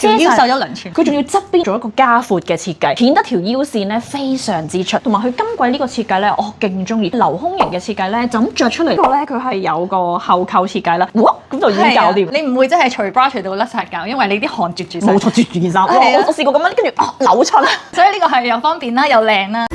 條腰瘦咗2寸。佢仲要側邊做一個加闊嘅設計，顯得條腰線咧非常之出。同埋佢今季呢個設計咧，我勁中意留胸型嘅設計咧，就咁着出嚟。呢個咧佢係有個後扣設計啦，哇咁就已經搞掂。你唔會真係除 bra 除到甩晒膠，因為你啲汗絕住晒。冇錯，絕住件衫。我試過咁樣，跟住扭親。所以呢個係又方便啦，又靚啦。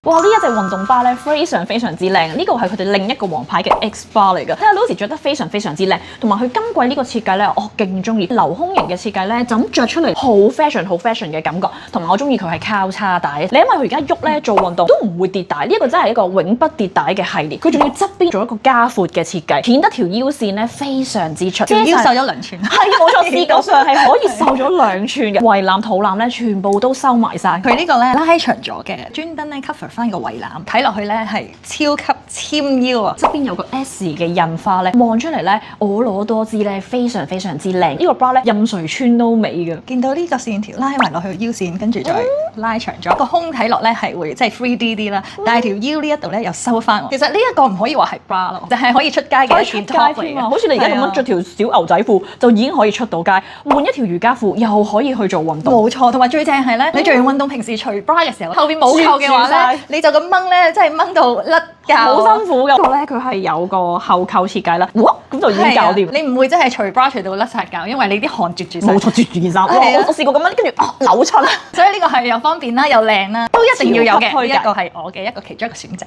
哇！呢一隻運動 bra 咧非常之靚，呢個係佢哋另一個王牌嘅 X bra 嚟㗎。睇下 Lucy 着得非常之靚，同埋佢今季呢個設計咧，我勁中意留胸型嘅設計咧，就咁着出嚟好 fashion 嘅感覺，同埋我中意佢係交叉帶。你因為佢而家喐咧做運動都唔會跌帶，呢一個真係一個永不跌帶嘅系列。佢仲要側邊做一個加闊嘅設計，顯得條腰線咧非常之出。條腰瘦咗2寸。係冇錯，視覺上係可以瘦咗2寸嘅。圍攬肚腩咧全部都收埋晒。佢呢個咧拉長咗嘅，專登咧 cover 翻個圍攬，睇落去咧係超級纖腰啊！側邊有個 S 嘅印花咧，望出嚟咧婀娜多姿咧，非常之靚。呢個 bra 咧任誰穿都美嘅。見到呢個線條拉埋落去腰線，跟住再拉長咗，個胸睇落咧係會即係 3D 啲啦，但係條腰呢一度咧又收翻。其實呢一個唔可以話係 bra 咯，就係可以出街嘅一件 top 嚟嘅。好似你而家咁樣着條小牛仔褲就已經可以出到街，換一條瑜伽褲又可以去做運動。冇錯，同埋最正係咧，你做完運動平時除 bra 嘅時候，後邊冇扣嘅話咧，你就咁掹咧，真係掹到甩膠，好辛苦㗎。不過咧佢係有個後扣設計啦，哇咁就已經搞掂。你唔會真係除 bra 除到甩晒膠，因為你啲汗絕住晒。冇錯，絕住件衫。我試過咁樣，跟住扭親。所以呢個係又方便啦，又靚啦，都一定要有嘅。呢一個係我嘅其中一個選擇。